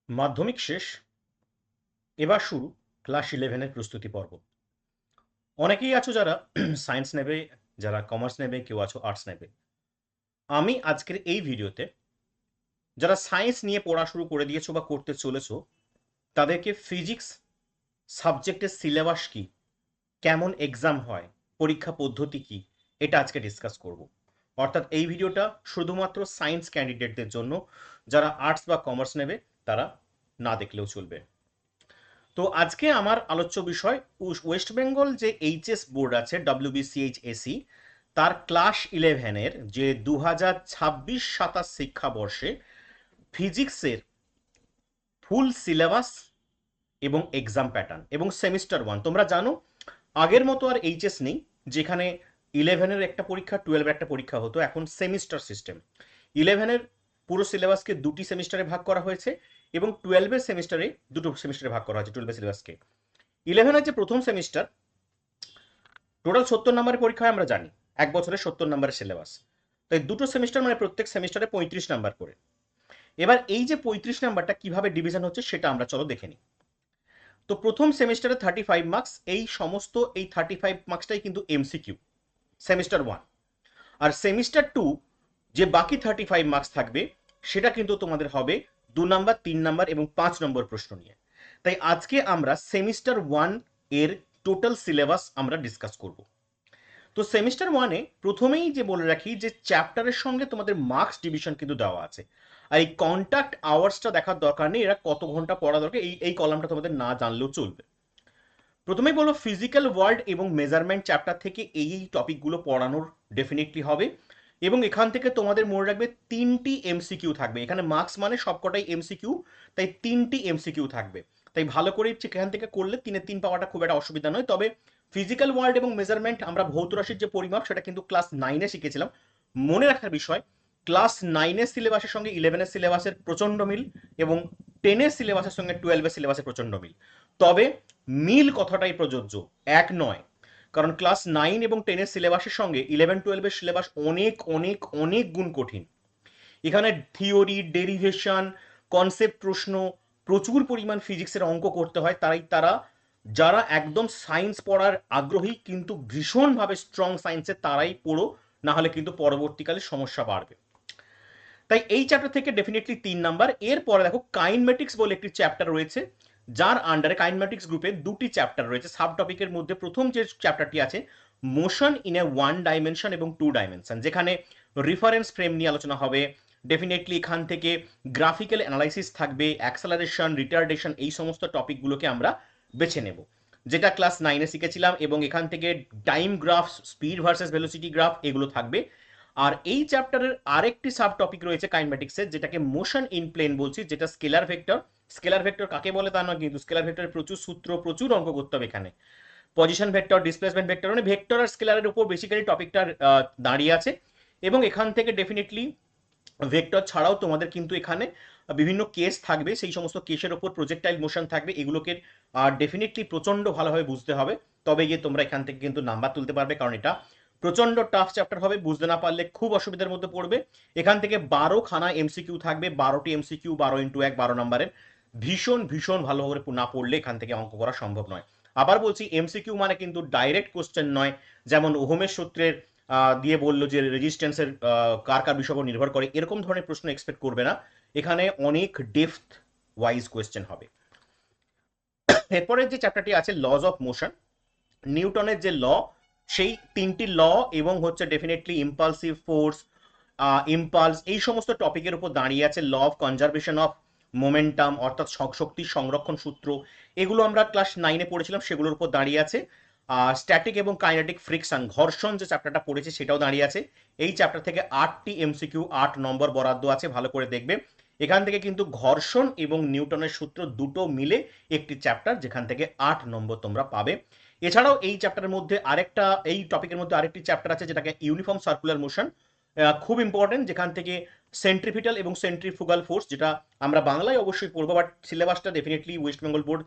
মাধ্যমিক শেষ, এবার শুরু ক্লাস 11-এর প্রস্তুতি পর্ব। অনেকেই আছো যারা সায়েন্স নেবে, যারা কমার্স নেবে, কেউ আছো আর্টস নেবে। আমি আজকের এই ভিডিওতে যারা সায়েন্স নিয়ে পড়া শুরু করে দিয়েছো বা করতে চলেছো, তাদেরকে ফিজিক্স সাবজেক্টের সিলেবাস কি, কেমন এক্সাম হয়, পরীক্ষা পদ্ধতি কি, এটা আজকে ডিসকাস করব। অর্থাৎ এই ভিডিওটা শুধুমাত্র সায়েন্স ক্যান্ডিডেটদের জন্য, যারা আর্টস বা কমার্স নেবে তারা না দেখলেও চলবে। তো আজকে আমার আলোচ্য বিষয় ওয়েস্ট বেঙ্গল যে এইচএস বোর্ড আছে WBCHSE, তার ক্লাস 11-এর যে 2026-27 শিক্ষাবর্ষে ফিজিক্সের ফুল সিলেবাস এবং এক্সাম প্যাটার্ন এবং সেমিস্টার 1। তোমরা জানো আগের মতো আর এইচএস নেই, যেখানে 11-এর একটা পরীক্ষা, 12-এর একটা পরীক্ষা হতো। এখন সেমিস্টার সিস্টেম। 11-এর পুরো সিলেবাসকে দুটি সেমিস্টারে ভাগ করা হয়েছে এবং 12-এর সেমিস্টারে দুটো সেমিস্টারে ভাগ করা হয়েছে। 12-এর সিলেবাসকে 11-এর যে প্রথম সেমিস্টার, টোটাল 70 নম্বরের পরীক্ষা হয় আমরা জানি, এক বছরে 70 নম্বরের সিলেবাস। তাই দুটো সেমিস্টার মানে প্রত্যেক সেমিস্টারে 35 নাম্বার করে। এবার এই যে 35 নাম্বারটা কিভাবে ডিভিশন হচ্ছে সেটা আমরা চলো দেখে নিই। তো প্রথম সেমিস্টারে 35 মার্কস, এই সমস্ত এই 35 মার্কসটাই কিন্তু এমসিকিউ সেমিস্টার 1। আর সেমিস্টার 2 যে বাকি 35 মার্কস থাকবে সেটা কিন্তু তোমাদের হবে 2 নাম্বার, 3 নাম্বার এবং 5 নম্বর প্রশ্ন নিয়ে। তাই আজকে আমরা সেমিস্টার 1 এর টোটাল সিলেবাস আমরা ডিসকাস করব। তো সেমিস্টার 1-এ প্রথমেই যে বলে রাখি যে চ্যাপ্টারের সঙ্গে তোমাদের মার্কস ডিভিশন কিন্তু দেওয়া আছে। আর এই কন্ট্যাক্ট আওয়ার্সটা দেখার দরকার নেই, এরা কত ঘন্টা পড়া দরকার এই কলামটা তোমাদের না জানলেও চলবে। প্রথমেই বলবো ফিজিক্যাল ওয়ার্ল্ড এবং মেজারমেন্ট চ্যাপ্টার থেকে এই টপিকগুলো পড়ানোর ডেফিনেটলি হবে। এবং এখান থেকে তোমাদের মনে রাখবে 3টি এমসিকিউ থাকবে। এখানে মার্কস মানে সবকটাই এমসিকিউ, তাই 3টি এমসিকিউ থাকবে। তাই ভালো করে এখান থেকে করলে 3-এ 3 পাওয়াটা খুব একটা অসুবিধা নয়। তবে ফিজিক্যাল ওয়ার্ল্ড এবং মেজারমেন্ট আমরা ভৌত রাশির যে পরিমাপ সেটা কিন্তু ক্লাস 9-এ শিখেছিলাম। মনে রাখার বিষয়, ক্লাস 9-এর সিলেবাসের সঙ্গে 11-এর সিলেবাসের প্রচন্ড মিল এবং 10-এর সিলেবাসের সঙ্গে 12-এর সিলেবাসের প্রচন্ড মিল। তবে মিল কথাটাই প্রযোজ্য, এক নয়। কারণ ক্লাস 9 এবং 10-এর সিলেবাসের সঙ্গে 11-12-এর সিলেবাস অনেক অনেক অনেক গুণ কঠিন। এখানে থিওরি, ডেরিভেশন, কনসেপ্ট প্রশ্ন, প্রচুর পরিমাণ ফিজিক্সের অঙ্ক করতে হয়। তারা যারা একদম সায়েন্স পড়ার আগ্রহী কিন্তু ভীষণভাবে স্ট্রং সায়েন্সের, তারাই পড়ো, না হলে কিন্তু পরবর্তীকালে সমস্যা বাড়বে। তাই এই চ্যাপ্টার থেকে ডেফিনেটলি 3 নাম্বার। এরপরে দেখো কাইনমেটিক্স বলে একটি চ্যাপ্টার রয়েছে, যার আন্ডারে কাইনমেটিক্স গ্রুপে দুটি চ্যাপ্টার রয়েছে। সাব টপিকের মধ্যে প্রথম যে চ্যাপ্টারটি আছে মোশন ইন এ 1 ডাইমেনশন এবং 2 ডাইমেনশন, যেখানে রেফারেন্স ফ্রেম নিয়ে আলোচনা হবে। ডেফিনেটলি এখান থেকে গ্রাফিক্যাল অ্যানালাইসিস থাকবে, অ্যাক্সেলারেশন, রিটার্ডেশন, এই সমস্ত টপিকগুলোকে আমরা বেছে নেব, যেটা ক্লাস 9-এ শিখেছিলাম। এবং এখান থেকে time graph, speed versus velocity graph, এগুলো থাকবে। আর এই চ্যাপ্টারের আরেকটি সাব টপিক রয়েছে কাইনেমেটিক্সের, যেটাকে মোশন ইন প্লেন বলছি, যেটা স্কেলার ভেক্টর। স্কেলার ভেক্টর কাকে বলে তা নয়, কিন্তু স্কেলার ভেক্টরের প্রচুর সূত্র, প্রচুর অঙ্ক করতে হবে এখানে। পজিশন ভেক্টর, ডিসপ্লেসমেন্ট ভেক্টর, মানে ভেক্টর আর স্কেলারের উপর বেসিক্যালি টপিকটা দাঁড়িয়ে আছে। এবং এখান থেকে ডেফিনেটলি ভেক্টর ছাড়াও তোমাদের কিন্তু এখানে বিভিন্ন কেস থাকবে, সেই সমস্ত কেসের ওপর প্রজেক্টাইল মোশন থাকবে। এগুলোকে ডেফিনেটলি প্রচন্ড ভালোভাবে বুঝতে হবে, তবে গিয়ে তোমরা এখান থেকে কিন্তু নাম্বার তুলতে পারবে, কারণ এটা প্রচন্ড টাফ চ্যাপ্টার হবে। বুঝতে না পারলে খুব অসুবিধার মধ্যে পড়বে। এখান থেকে 12খানা এমসিকিউ থাকবে, 12টি এমসিকিউ, 12 × 1 12 নাম্বারের। ভীষণ ভীষণ ভালো করে না পড়লে এখান থেকে অঙ্ক করা সম্ভব নয়। আবার বলছি, এমসিকিউ মানে কিন্তু ডাইরেক্ট কোশ্চেন নয়, যেমন ওহমের সূত্রের দিয়ে বললো যে রেজিস্ট্যান্সের কার কার বিষয় উপর নির্ভর করে, এরকম ধরনের প্রশ্ন এক্সপেক্ট করবে না। এখানে অনেক ডেপথ ওয়াইজ কোয়েশ্চেন হবে। এরপরে যে চ্যাপ্টারটি আছে লজ অফ মোশন, নিউটনের যে ল, সেই 3টি ল এবং হচ্ছে ডেফিনেটলি ইম্পালসিভ ফোর্স, ইম্পালস, এই সমস্ত টপিকের উপর দাঁড়িয়ে আছে। Law of conservation of momentum, অর্থাৎ শক্তির সংরক্ষণ সূত্র, এগুলো আমরা ক্লাস 9-এ পড়েছিলাম, সেগুলোর উপর দাঁড়িয়ে আছে। স্ট্যাটিক এবং কাইনেটিক ফ্রিকশন, ঘর্ষণ যে চ্যাপ্টারটা পড়েছে সেটাও দাঁড়িয়ে আছে। এই চ্যাপ্টার থেকে 8টি এমসিকিউ, 8 নম্বর বরাদ্দ আছে, ভালো করে দেখবে। এখান থেকে কিন্তু ঘর্ষণ এবং নিউটনের সূত্র দুটো মিলে একটি চ্যাপ্টার, যেখান থেকে 8 নম্বর তোমরা পাবে। এছাড়াও এই চ্যাপ্টারের মধ্যে আরেকটা, এই টপিকের মধ্যে আরেকটি চ্যাপ্টার আছে, যেটাকে ইউনিফর্ম সার্কুলার মোশন, খুব ইম্পর্টেন্ট, যেখান থেকে সেন্ট্রিপিটাল এবং সেন্ট্রিফুগাল ফোর্স, যেটা আমরা বাংলায় অবশ্যই পড়বো, বাট সিলেবাসটা ডেফিনেটলি ওয়েস্ট বেঙ্গল বোর্ড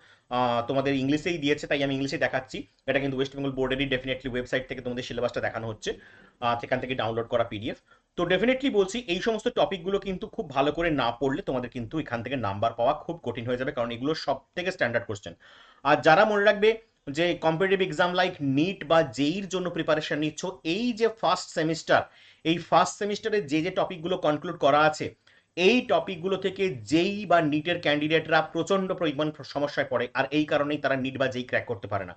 তোমাদের ইংলিশেই দিয়েছে, তাই আমি ইংলিশে দেখাচ্ছি। এটা কিন্তু ওয়েস্ট বেঙ্গল বোর্ডেরই ডেফিনেটলি ওয়েবসাইট থেকে তোমাদের সিলেবাসটা দেখানো হচ্ছে, সেখান থেকে ডাউনলোড করা পিডিএফ। তো ডেফিনেটলি বলছি এই সমস্ত টপিকগুলো কিন্তু খুব ভালো করে না পড়লে তোমাদের কিন্তু এখান থেকে নাম্বার পাওয়া খুব কঠিন হয়ে যাবে, কারণ এগুলো সব থেকে স্ট্যান্ডার্ড কোশ্চেন। আর যারা মনে রাখবে যে কম্পিটিটিভ এক্সাম লাইক নিট বা জেইর জন্য প্রিপারেশন নিচ্ছ, এই যে ফার্স্ট সেমিস্টার, এই ফার্স্ট সেমিস্টারে যে যে টপিকগুলো কনক্লুড করা আছে, এই টপিকগুলো থেকে জেই বা নিটের ক্যান্ডিডেটরা প্রচন্ড পরিমাণ সমস্যায় পড়ে, আর এই কারণেই তারা নিট বা জেই ক্র্যাক করতে পারে না।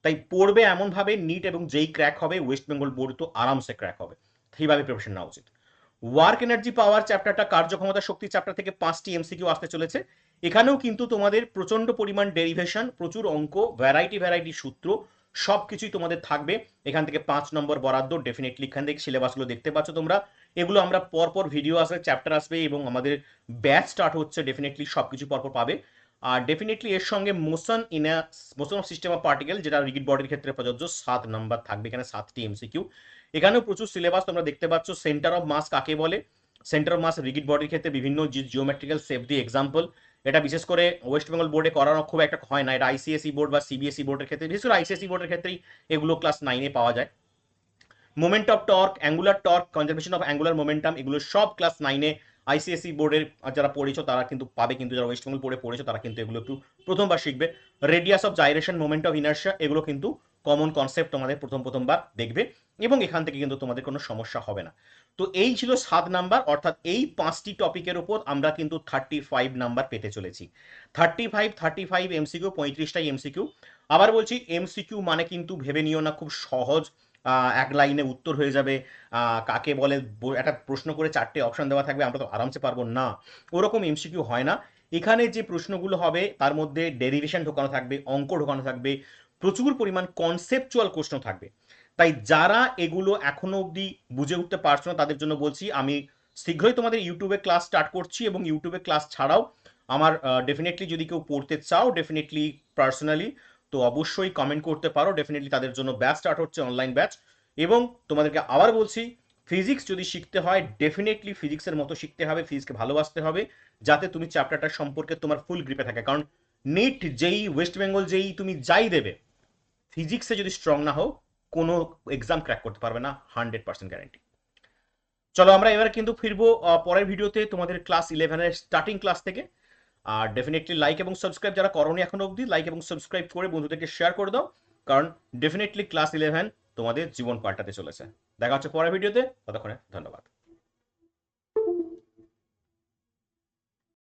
তাই পড়বে এমনভাবে নিট এবং যেই ক্র্যাক হবে, ওয়েস্ট বেঙ্গল বোর্ড তো আরামসে ক্র্যাক হবে। সেইভাবে প্রিপারেশন নেওয়া উচিত। ওয়ার্ক এনার্জি পাওয়ার চ্যাপ্টারটা, কার্যক্ষমতা শক্তি চ্যাপ্টার থেকে 5টি এমসিকিউ আসতে চলেছে। এখানেও কিন্তু তোমাদের প্রচন্ড পরিমাণ ডেরিভেশন, প্রচুর অঙ্ক, ভ্যারাইটি সূত্র সবকিছুই তোমাদের থাকবে। এখান থেকে 5 নম্বর বরাদ্দ। ডেফিনেটলি এখান থেকে সিলেবাসগুলো দেখতে পাচ্ছ তোমরা, এগুলো আমরা পরপর ভিডিও আসবে, চ্যাপ্টার আসবে এবং আমাদের ব্যাচ স্টার্ট হচ্ছে, ডেফিনেটলি সবকিছু পরপর পাবে। আর ডেফিনেটলি এর সঙ্গে motion of system of particle, যেটা রিগিড বডির ক্ষেত্রে প্রযোজ্য, 7 নাম্বার থাকবে এখানে, 7টি এমসিকিউ। এখানেও প্রচুর সিলেবাস তোমরা দেখতে পাচ্ছ। সেন্টার অফ মাস কাকে বলে? সেন্টার অফ মাস রিগিড বডির ক্ষেত্রে বিভিন্ন জিওমেট্রিক্যাল শেপ দিয়ে এক্সাম্পল। এটা বিশেষ করে ওয়েস্ট বেঙ্গল বোর্ডে করানো খুব একটা হয় না, এটা আইসিএসই বোর্ড বা সিবিএসই বোর্ডের ক্ষেত্রে, বিশেষ করে আইসিএসই বোর্ডের ক্ষেত্রেই এগুলো ক্লাস 9-এ পাওয়া যায়। Moment of torque, angular torque, conservation of angular momentum, এগুলো সব ক্লাস 9-এ আইসিএসই বোর্ডের যারা পড়েছো তারা কিন্তু পাবে, কিন্তু যারা ওয়েস্ট বেঙ্গল বোর্ডে পড়েছো তারা কিন্তু এগুলো একটু প্রথমবার শিখবে। Radius of gyration, moment of inertia, এগুলো কিন্তু কমন কনসেপ্ট তোমাদের প্রথমবার দেখবে এবং এখান থেকে কিন্তু তোমাদের কোনো সমস্যা হবে না। তো এই ছিল 7 নাম্বার, অর্থাৎ এই 5টি টপিকের উপর আমরা কিন্তু 35 নাম্বার পেতে চলেছি। 35 এমসিকিউ, 35টাই এমসিকিউ। আবার বলছি, এমসিকিউ মানে কিন্তু ভেবে নিও না খুব সহজ, এক লাইনে উত্তর হয়ে যাবে, কাকে বলে একটা প্রশ্ন করে 4টে অপশন দেওয়া থাকবে, আমরা তো আরামসে পারবো না, ওরকম এমসিকিউ হয় না। এখানে যে প্রশ্নগুলো হবে তার মধ্যে ডেরিভেশন ঢোকানো থাকবে, অঙ্ক ঢোকানো থাকবে, প্রচুর পরিমাণ কনসেপচুয়াল প্রশ্ন থাকবে। তাই যারা এগুলো এখনো অবধি বুঝে উঠতে পারছো না তাদের জন্য বলছি, আমি শীঘ্রই তোমাদের ইউটিউবে ক্লাস স্টার্ট করছি, এবং ইউটিউবে ক্লাস ছাড়াও আমার ডেফিনেটলি যদি কেউ পড়তে চাও ডেফিনেটলি পার্সোনালি, তো অবশ্যই কমেন্ট করতে পারো। ডেফিনেটলি তাদের জন্য ব্যাচ স্টার্ট হচ্ছে, অনলাইন ব্যাচ। এবং তোমাদেরকে আবার বলছি, ফিজিক্স যদি শিখতে হয় ডেফিনেটলি ফিজিক্সের মতো শিখতে হবে, ফিজিক্সকে ভালোবাসতে হবে, যাতে তুমি চ্যাপ্টারটা সম্পর্কে তোমার ফুল গ্রিপে থাকে। কারণ নিট যেই ওয়েস্ট বেঙ্গল যেই তুমি যাই দেবে, ফিজিক্সে যদি স্ট্রং না হও কোনো এক্সাম ক্র্যাক করতে পারবে না, 100% গ্যারান্টি। চলো আমরা এবার কিন্তু ফিরবো পরের ভিডিওতে তোমাদের ক্লাস 11-এর স্টার্টিং ক্লাস থেকে। আর ডেফিনেটলি লাইক এবং সাবস্ক্রাইব যারা করোনি এখনো অবধি, লাইক এবং সাবস্ক্রাইব করে বন্ধুদেরকে শেয়ার করে দাও, কারণ ডেফিনেটলি ক্লাস 11 তোমাদের জীবন পাল্টাতে চলেছে। দেখা হচ্ছে পরের ভিডিওতে, ততক্ষণে ধন্যবাদ।